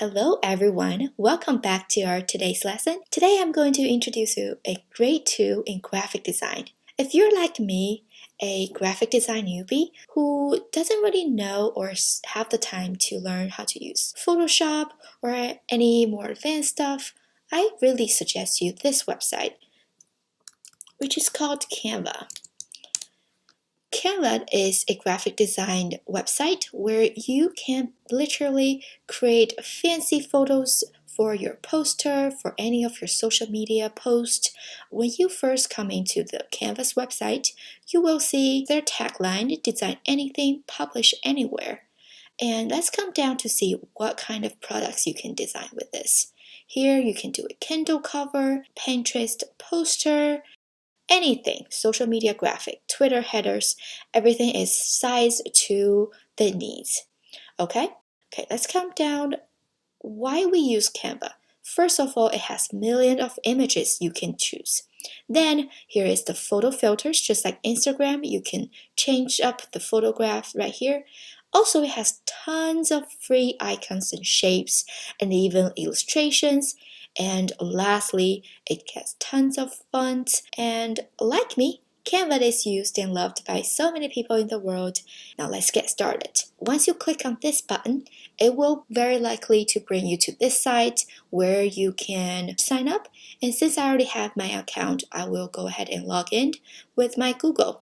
Hello everyone, welcome back to our today's lesson. Today I'm going to introduce you a grade 2 in graphic design. If you're like me, a graphic design newbie who doesn't really know or have the time to learn how to use Photoshop or any more advanced stuff, I really suggest you this website, which is called Canva. Canva is a graphic design website where you can literally create fancy photos for your poster, for any of your social media posts. When you first come into the Canvas website, you will see their tagline, design anything, publish anywhere. And let's come down to see what kind of products you can design with this. Here you can do a Kindle cover, Pinterest poster, anything, social media graphic, Twitter headers, everything is sized to the needs. Okay, let's come down why we use Canva. First of all, it has millions of images you can choose. Then here is the photo filters, just like Instagram. You can change up the photograph right here. Also, it has tons of free icons and shapes and even illustrations. And lastly, it has tons of fonts. And like me, Canva is used and loved by so many people in the world. Now let's get started. Once you click on this button, it will very likely to bring you to this site where you can sign up. And since I already have my account, I will go ahead and log in with my Google.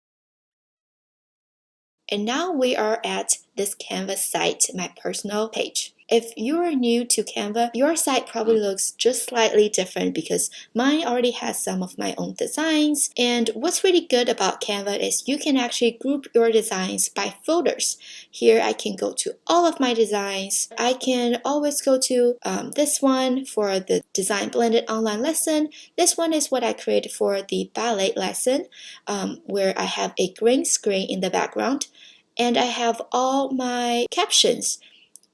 And now we are at this Canva site, my personal page. If you are new to Canva, your site probably looks just slightly different because mine already has some of my own designs. And what's really good about Canva is you can actually group your designs by folders. Here I can go to all of my designs. I can always go to this one for the design blended online lesson. This one is what I created for the ballet lesson where I have a green screen in the background. And I have all my captions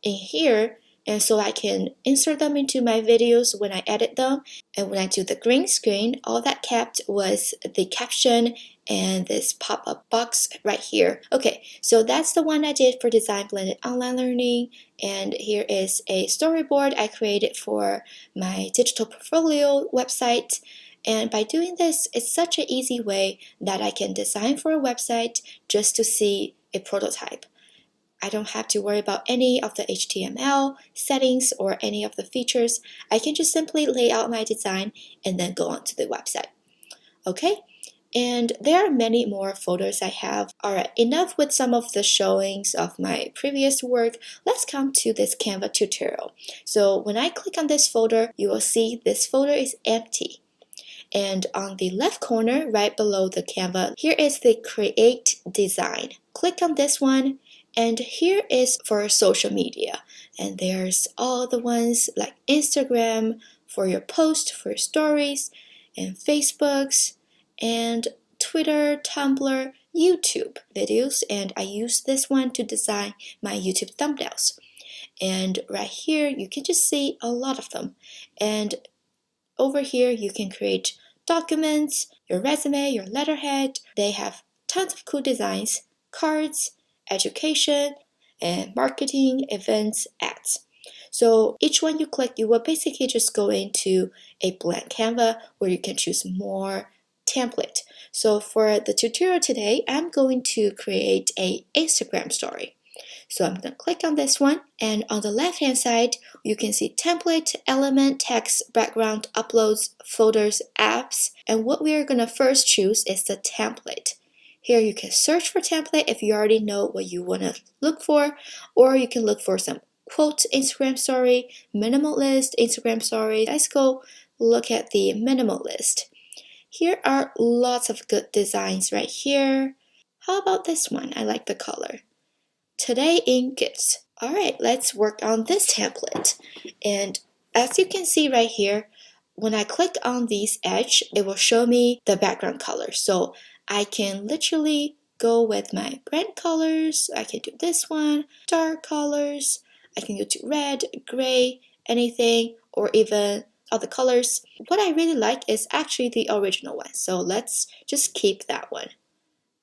in here, and so I can insert them into my videos when I edit them. And when I do the green screen, all that kept was the caption and this pop-up box right here. Okay, so that's the one I did for Design Blended Online Learning. And here is a storyboard I created for my digital portfolio website. And by doing this, it's such an easy way that I can design for a website just to see a prototype. I don't have to worry about any of the HTML settings or any of the features. I can just simply lay out my design and then go on to the website. Okay, and there are many more folders I have. Alright, enough with some of the showings of my previous work. Let's come to this Canva tutorial. So when I click on this folder, you will see this folder is empty. And on the left corner, right below the Canva, here is the Create Design. Click on this one, and here is for social media. And there's all the ones like Instagram for your post, for your stories, and Facebooks, and Twitter, Tumblr, YouTube videos. And I use this one to design my YouTube thumbnails. And right here, you can just see a lot of them. And over here, you can create documents, your resume, your letterhead. They have tons of cool designs, cards, education, and marketing, events, ads. So each one you click, you will basically just go into a blank Canva where you can choose more template. So for the tutorial today, I'm going to create an Instagram story. So I'm going to click on this one, and on the left hand side you can see template, element, text, background, uploads, folders, apps, and what we are going to first choose is the template. Here you can search for template if you already know what you want to look for, or you can look for some quote Instagram story, minimalist Instagram story. Let's go look at the minimalist. Here are lots of good designs right here. How about this one? I like the color. Today in gifts. Alright, let's work on this template. And as you can see right here, when I click on these edge, it will show me the background color. So I can literally go with my brand colors. I can do this one, dark colors. I can go to red, gray, anything, or even other colors. What I really like is actually the original one. So let's just keep that one.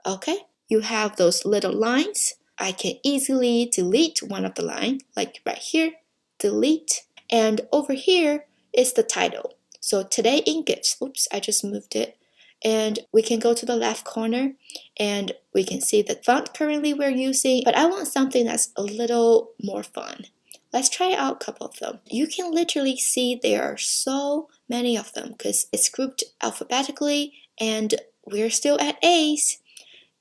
Okay, you have those little lines. I can easily delete one of the line, like right here. delete, and over here is the title. So today in gifts, oops, I just moved it. And we can go to the left corner and we can see the font currently we're using, but I want something that's a little more fun. Let's try out a couple of them. You can literally see there are so many of them because it's grouped alphabetically and we're still at A's.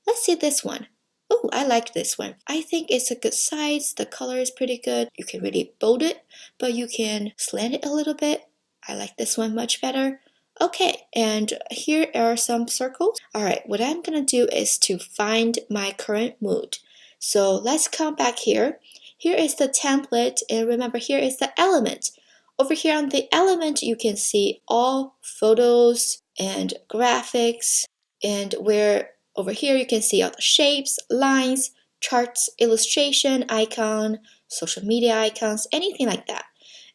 Let's see this one. Oh, I like this one. I think it's a good size. The color is pretty good. You can really bold it, but you can slant it a little bit. I like this one much better. Okay, and here are some circles. All right, what I'm gonna do is to find my current mood. So let's come back here. Here is the template, and remember here is the element. Over here on the element, you can see all photos and graphics, and where over here you can see all the shapes, lines, charts, illustration, icon, social media icons, anything like that.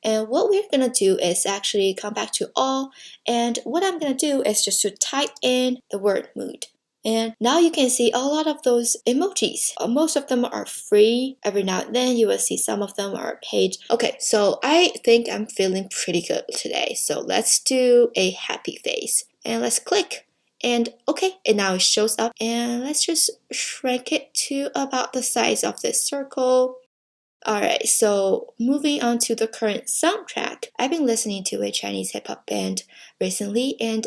And what we're going to do is actually come back to all, and what I'm going to do is just to type in the word mood. And now you can see a lot of those emojis. Most of them are free. Every now and then you will see some of them are paid. Okay, so I think I'm feeling pretty good today. So let's do a happy face. And let's click. And okay, and now it shows up. And let's just shrink it to about the size of this circle. Alright, so moving on to the current soundtrack. I've been listening to a Chinese hip-hop band recently, and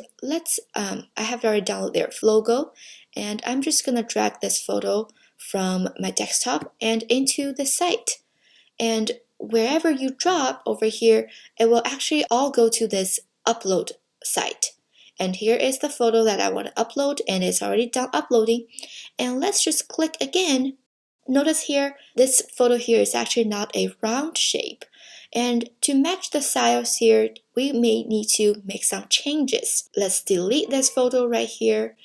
I have already downloaded their logo, and I'm just gonna drag this photo from my desktop and into the site. And wherever you drop over here, it will actually all go to this upload site. And here is the photo that I want to upload, and it's already done uploading. And let's just click again. Notice here, this photo here is actually not a round shape. And to match the styles here, we may need to make some changes. Let's delete this photo right here.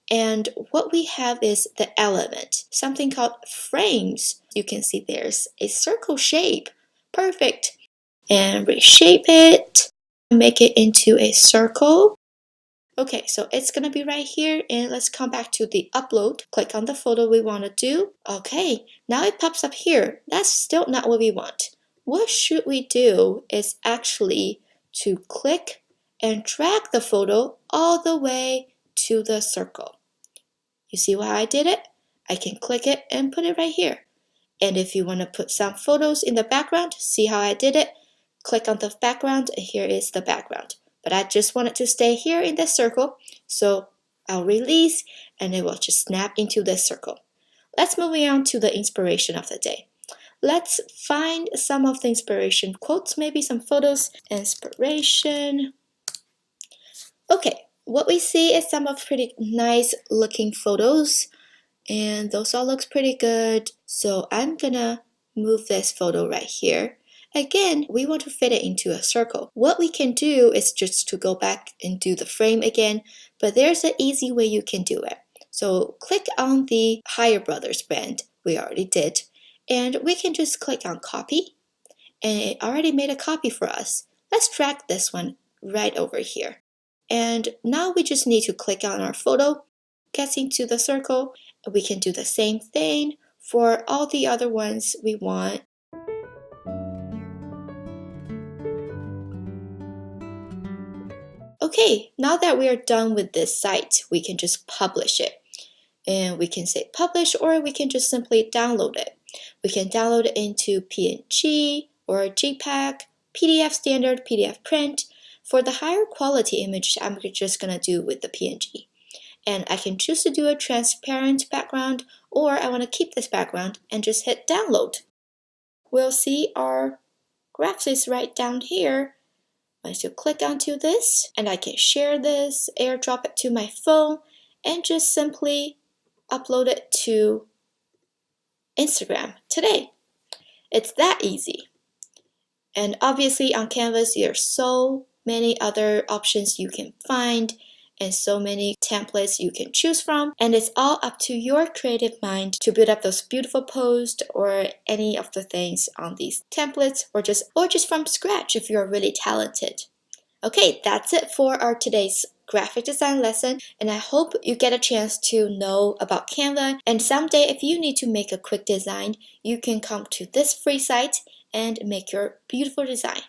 And what we have is the element, something called frames. You can see there's a circle shape. Perfect. And reshape it, make it into a circle. Okay, so it's gonna be right here, and let's come back to the upload. Click on the photo we want to do. Okay, now it pops up here. That's still not what we want. What should we do is actually to click and drag the photo all the way to the circle. You see how I did it? I can click it and put it right here. And if you want to put some photos in the background, see how I did it? Click on the background, and here is the background. But I just want it to stay here in this circle, so I'll release and it will just snap into this circle. Let's move on to the inspiration of the day. Let's find some of the inspiration quotes, maybe some photos. Inspiration. Okay, what we see is some of pretty nice looking photos, and those all looks pretty good. So I'm gonna move this photo right here. Again, we want to fit it into a circle. What we can do is just to go back and do the frame again, but there's an easy way you can do it. So click on the Higher Brothers brand, we already did, and we can just click on copy, and it already made a copy for us. Let's drag this one right over here. And now we just need to click on our photo, get into the circle. We can do the same thing for all the other ones we want. Okay, now that we are done with this site, we can just publish it. And we can say publish, or we can just simply download it. We can download it into PNG or JPEG, PDF standard, PDF print. For the higher quality image, I'm just gonna do with the PNG. And I can choose to do a transparent background, or I want to keep this background and just hit download. We'll see our graphics right down here. Once you click onto this, and I can share this, airdrop it to my phone, and just simply upload it to Instagram today. It's that easy. And obviously on Canvas, there are so many other options you can find and so many templates you can choose from, and it's all up to your creative mind to build up those beautiful posts or any of the things on these templates, or just from scratch if you're really talented. Okay, that's it for our today's graphic design lesson, and I hope you get a chance to know about Canva, and someday if you need to make a quick design, you can come to this free site and make your beautiful design.